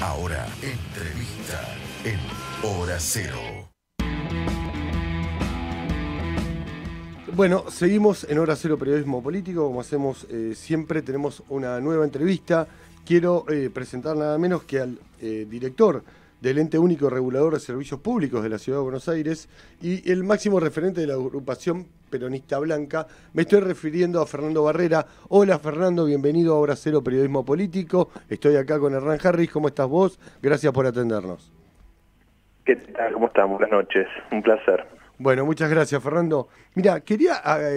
Ahora, entrevista en Hora Cero. Bueno, seguimos en Hora Cero Periodismo Político, como hacemos siempre, tenemos una nueva entrevista. Quiero presentar nada menos que al director del Ente Único Regulador de Servicios Públicos de la Ciudad de Buenos Aires y el máximo referente de la agrupación peronista blanca. Me estoy refiriendo a Fernando Barrera. Hola Fernando, bienvenido a Hora Cero Periodismo Político. Estoy acá con Hernán Harris. ¿Cómo estás vos? Gracias por atendernos. ¿Qué tal? ¿Cómo están? Buenas noches. Un placer. Bueno, muchas gracias, Fernando. Mira, quería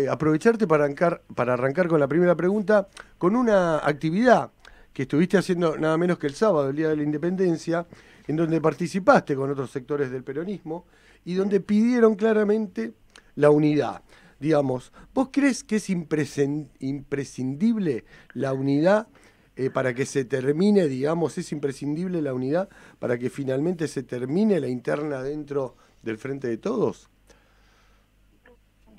aprovecharte para arrancar con la primera pregunta, con una actividad que estuviste haciendo nada menos que el sábado, el Día de la Independencia, en donde participaste con otros sectores del peronismo y donde pidieron claramente la unidad. Digamos, ¿vos crees que es imprescindible la unidad para que se termine, digamos, es imprescindible la unidad para que finalmente se termine la interna dentro del Frente de Todos?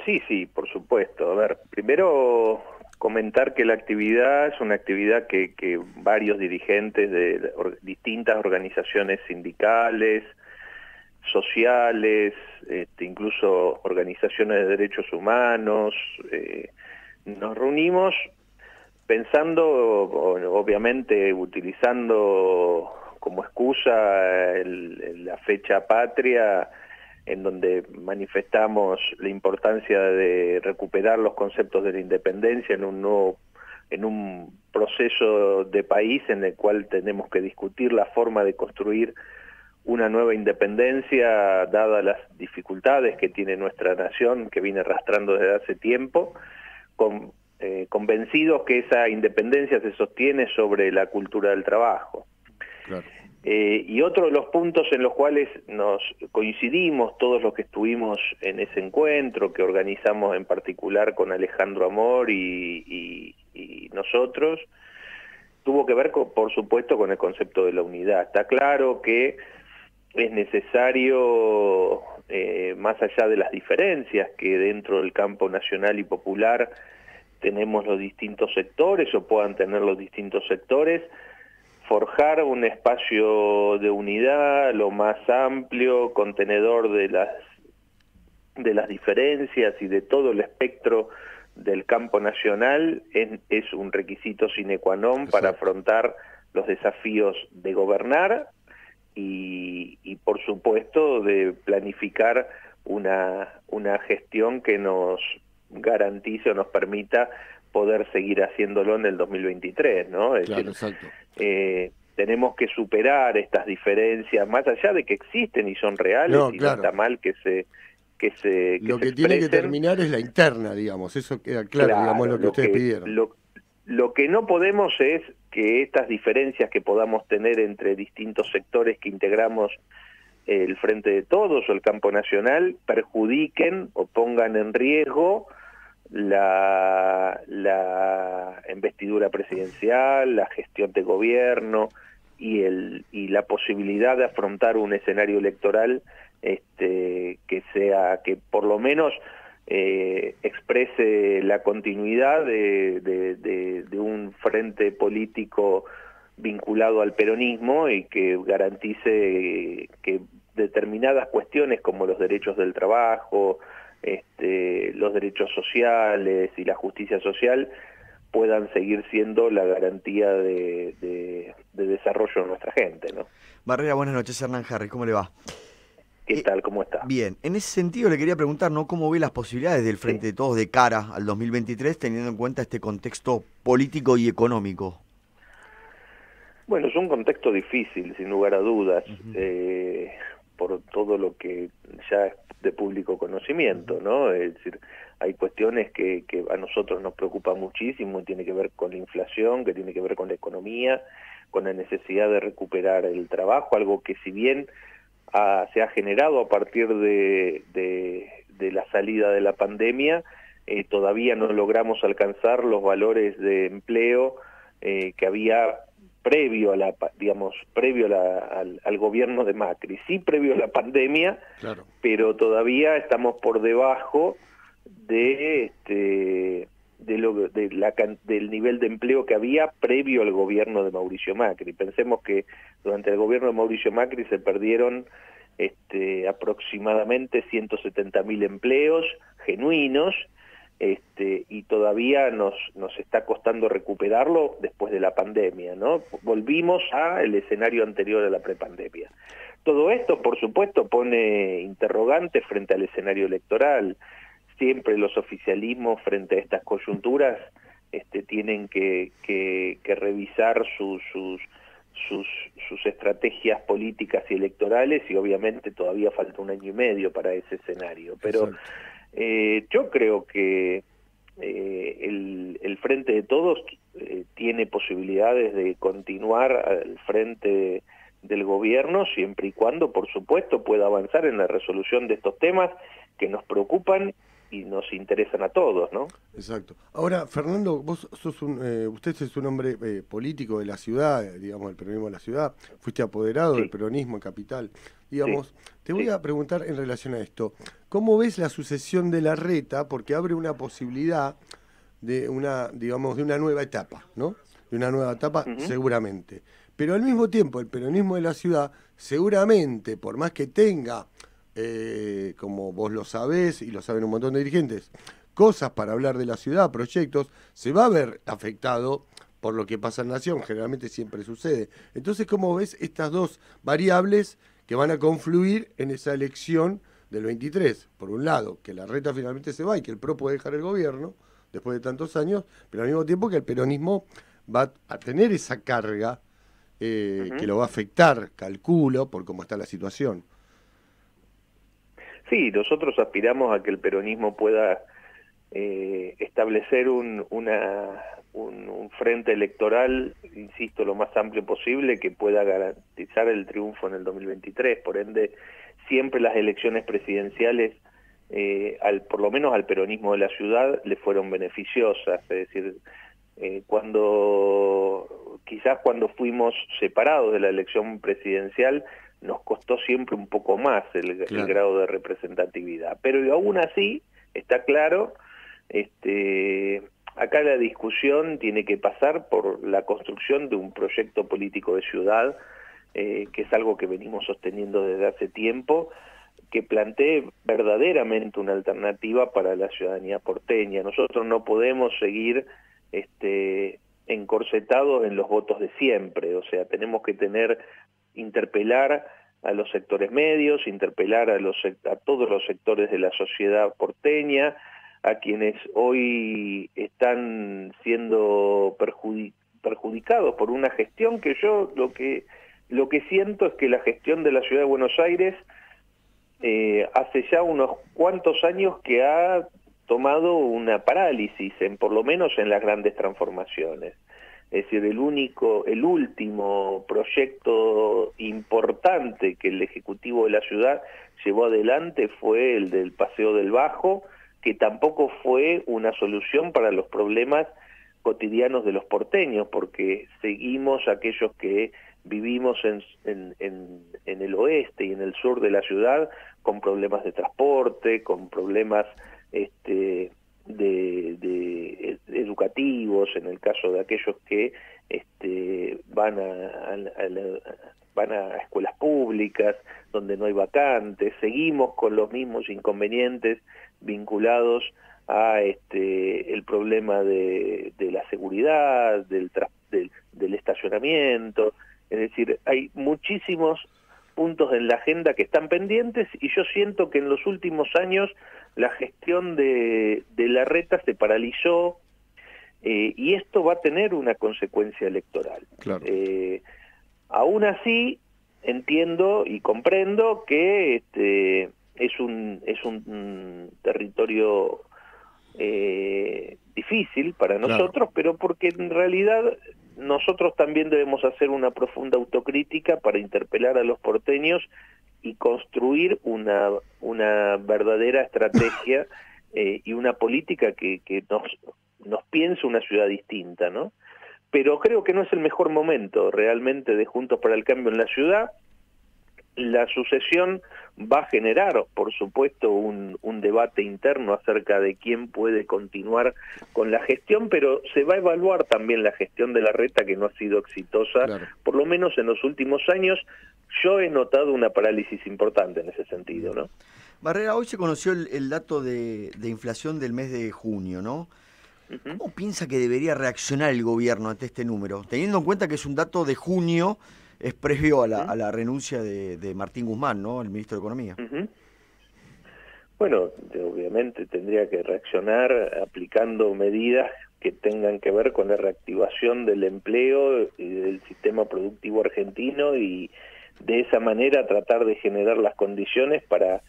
Sí, por supuesto. A ver, primero comentar que la actividad es una actividad que varios dirigentes de distintas organizaciones sindicales, sociales, incluso organizaciones de derechos humanos, nos reunimos pensando, obviamente utilizando como excusa la fecha patria, en donde manifestamos la importancia de recuperar los conceptos de la independencia en un proceso de país en el cual tenemos que discutir la forma de construir una nueva independencia, dadas las dificultades que tiene nuestra nación, que viene arrastrando desde hace tiempo, convencidos que esa independencia se sostiene sobre la cultura del trabajo. Claro. Y otro de los puntos en los cuales nos coincidimos todos los que estuvimos en ese encuentro, que organizamos en particular con Alejandro Amor y nosotros, tuvo que ver, por supuesto, con el concepto de la unidad. Está claro que es necesario, más allá de las diferencias que dentro del campo nacional y popular tenemos los distintos sectores o puedan tener los distintos sectores, forjar un espacio de unidad lo más amplio, contenedor de las diferencias y de todo el espectro del campo nacional es un requisito sine qua non para afrontar los desafíos de gobernar y por supuesto de planificar una gestión que nos garantice o nos permita poder seguir haciéndolo en el 2023, ¿no? Es Claro, decir, exacto. tenemos que superar estas diferencias, más allá de que existen y son reales, No, y claro. no está mal que lo que se tiene que expresen. terminar es la interna, digamos, eso queda claro, digamos, lo que ustedes pidieron. Lo que no podemos es que estas diferencias que podamos tener entre distintos sectores que integramos el Frente de Todos o el campo nacional perjudiquen o pongan en riesgo la investidura presidencial, la gestión de gobierno y la posibilidad de afrontar un escenario electoral que por lo menos exprese la continuidad de un frente político vinculado al peronismo y que garantice que determinadas cuestiones como los derechos del trabajo, los derechos sociales y la justicia social puedan seguir siendo la garantía de desarrollo de nuestra gente, ¿no? Barrera, buenas noches. Hernán Harris, ¿cómo le va? ¿Qué tal? ¿Cómo está? Bien, en ese sentido le quería preguntar, ¿no?, ¿cómo ve las posibilidades del Frente de Todos de cara al 2023, teniendo en cuenta este contexto político y económico? Bueno, es un contexto difícil, sin lugar a dudas, por todo lo que ya es de público conocimiento, ¿no? Es decir, hay cuestiones que a nosotros nos preocupan muchísimo, y tiene que ver con la inflación, que tiene que ver con la economía, con la necesidad de recuperar el trabajo, algo que si bien se ha generado a partir de la salida de la pandemia, todavía no logramos alcanzar los valores de empleo que había previo a al gobierno de Macri, sí previo a la pandemia, Claro. pero todavía estamos por debajo del nivel de empleo que había previo al gobierno de Mauricio Macri. Pensemos que durante el gobierno de Mauricio Macri se perdieron aproximadamente 170.000 empleos genuinos, y todavía nos está costando recuperarlo después de la pandemia, ¿no? Volvimos al escenario anterior a la prepandemia. Todo esto, por supuesto, pone interrogantes frente al escenario electoral. Siempre los oficialismos frente a estas coyunturas tienen que revisar sus estrategias políticas y electorales, y obviamente todavía falta 1 año y medio para ese escenario. Pero yo creo que el Frente de Todos tiene posibilidades de continuar al frente del gobierno, siempre y cuando, por supuesto, pueda avanzar en la resolución de estos temas que nos preocupan y nos interesan a todos, ¿no? Exacto. Ahora, Fernando, vos sos usted es un hombre político de la ciudad, digamos, del peronismo de la ciudad, fuiste apoderado del peronismo en Capital. Digamos, te voy a preguntar en relación a esto, ¿cómo ves la sucesión de Larreta? Porque abre una posibilidad de una nueva etapa, ¿no? De una nueva etapa, seguramente. Pero al mismo tiempo, el peronismo de la ciudad, seguramente, por más que tenga, como vos lo sabés y lo saben un montón de dirigentes, cosas para hablar de la ciudad, proyectos, se va a ver afectado por lo que pasa en Nación, generalmente siempre sucede. Entonces, ¿cómo ves estas dos variables que van a confluir en esa elección del 23? Por un lado, que Larreta finalmente se va y que el PRO puede dejar el gobierno después de tantos años, pero al mismo tiempo que el peronismo va a tener esa carga que lo va a afectar, calculo, por cómo está la situación. Sí, nosotros aspiramos a que el peronismo pueda establecer un frente electoral, insisto, lo más amplio posible, que pueda garantizar el triunfo en el 2023. Por ende, siempre las elecciones presidenciales, por lo menos al peronismo de la ciudad, le fueron beneficiosas. Es decir, quizás cuando fuimos separados de la elección presidencial, nos costó siempre un poco más el grado de representatividad. Pero aún así, está claro, acá la discusión tiene que pasar por la construcción de un proyecto político de ciudad, que es algo que venimos sosteniendo desde hace tiempo, que plantee verdaderamente una alternativa para la ciudadanía porteña. Nosotros no podemos seguir encorsetados en los votos de siempre, o sea, tenemos que interpelar a los sectores medios, interpelar a todos los sectores de la sociedad porteña, a quienes hoy están siendo perjudicados por una gestión que yo lo que siento es que la gestión de la Ciudad de Buenos Aires hace ya unos cuantos años que ha tomado una parálisis, por lo menos en las grandes transformaciones. Es decir, el último proyecto importante que el Ejecutivo de la ciudad llevó adelante fue el del Paseo del Bajo, que tampoco fue una solución para los problemas cotidianos de los porteños, porque seguimos aquellos que vivimos en el oeste y en el sur de la ciudad con problemas de transporte, con problemas educativos, en el caso de aquellos que van a escuelas públicas donde no hay vacantes. Seguimos con los mismos inconvenientes vinculados a el problema de la seguridad, del estacionamiento. Es decir, hay muchísimos puntos en la agenda que están pendientes, y yo siento que en los últimos años la gestión de Larreta se paralizó, y esto va a tener una consecuencia electoral. Claro. Aún así, entiendo y comprendo que es un territorio difícil para nosotros, pero porque en realidad nosotros también debemos hacer una profunda autocrítica para interpelar a los porteños y construir una verdadera estrategia y una política que nos piense una ciudad distinta, ¿no? Pero creo que no es el mejor momento realmente de Juntos para el Cambio en la ciudad. la sucesión va a generar, por supuesto, un debate interno acerca de quién puede continuar con la gestión, pero se va a evaluar también la gestión de Larreta, que no ha sido exitosa, Claro. por lo menos en los últimos años. Yo he notado una parálisis importante en ese sentido, ¿no? Barrera, hoy se conoció el dato de inflación del mes de junio, ¿no? Ujú. ¿Cómo piensa que debería reaccionar el gobierno ante este número? Teniendo en cuenta que es un dato de junio, es previo a la renuncia de Martín Guzmán, ¿no? El ministro de Economía. Ujú. Bueno, obviamente tendría que reaccionar aplicando medidas que tengan que ver con la reactivación del empleo y del sistema productivo argentino, y de esa manera tratar de generar las condiciones para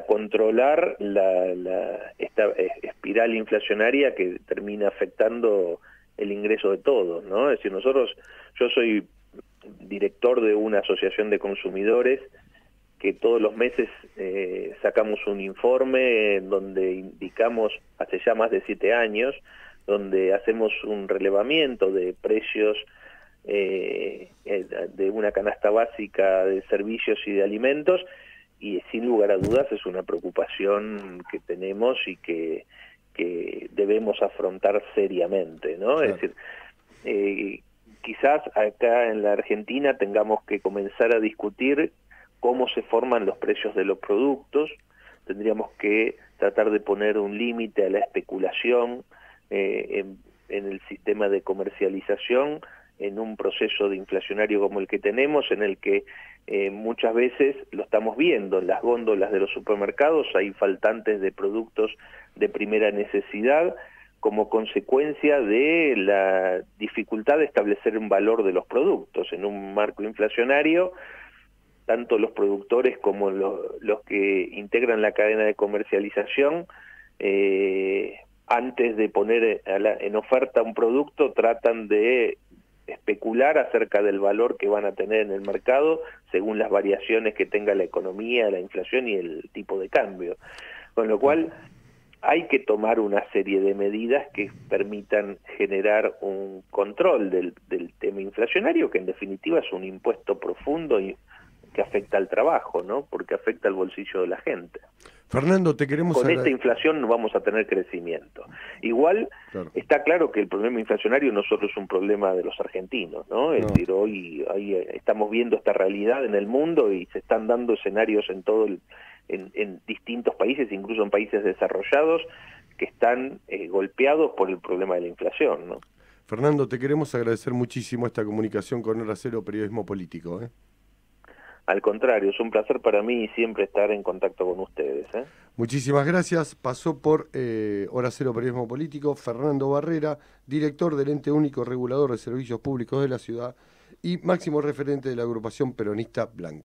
controlar esta espiral inflacionaria que termina afectando el ingreso de todos, ¿no? Es decir, yo soy director de una asociación de consumidores que todos los meses sacamos un informe en donde indicamos, hace ya más de 7 años, donde hacemos un relevamiento de precios de una canasta básica de servicios y de alimentos, y sin lugar a dudas es una preocupación que tenemos y que debemos afrontar seriamente, ¿no? Claro. Es decir, quizás acá en la Argentina tengamos que comenzar a discutir cómo se forman los precios de los productos. Tendríamos que tratar de poner un límite a la especulación en el sistema de comercialización, en un proceso de inflacionario como el que tenemos, en el que muchas veces lo estamos viendo en las góndolas de los supermercados, hay faltantes de productos de primera necesidad como consecuencia de la dificultad de establecer un valor de los productos. En un marco inflacionario, tanto los productores como los que integran la cadena de comercialización, antes de poner en oferta un producto, tratan de especular acerca del valor que van a tener en el mercado según las variaciones que tenga la economía, la inflación y el tipo de cambio. Con lo cual hay que tomar una serie de medidas que permitan generar un control del tema inflacionario, que en definitiva es un impuesto profundo y que afecta al trabajo, ¿no? Porque afecta al bolsillo de la gente. Fernando, te queremos Con esta inflación no vamos a tener crecimiento. Igual, Claro. está claro que el problema inflacionario no solo es un problema de los argentinos, ¿no? Es decir, hoy estamos viendo esta realidad en el mundo y se están dando escenarios en distintos países, incluso en países desarrollados, que están golpeados por el problema de la inflación, ¿no? Fernando, te queremos agradecer muchísimo esta comunicación con Hora Cero Periodismo Político, ¿eh? Al contrario, es un placer para mí siempre estar en contacto con ustedes, ¿eh? Muchísimas gracias. Pasó por Hora Cero Periodismo Político Fernando Barrera, director del Ente Único Regulador de Servicios Públicos de la Ciudad y máximo referente de la agrupación peronista Blanca.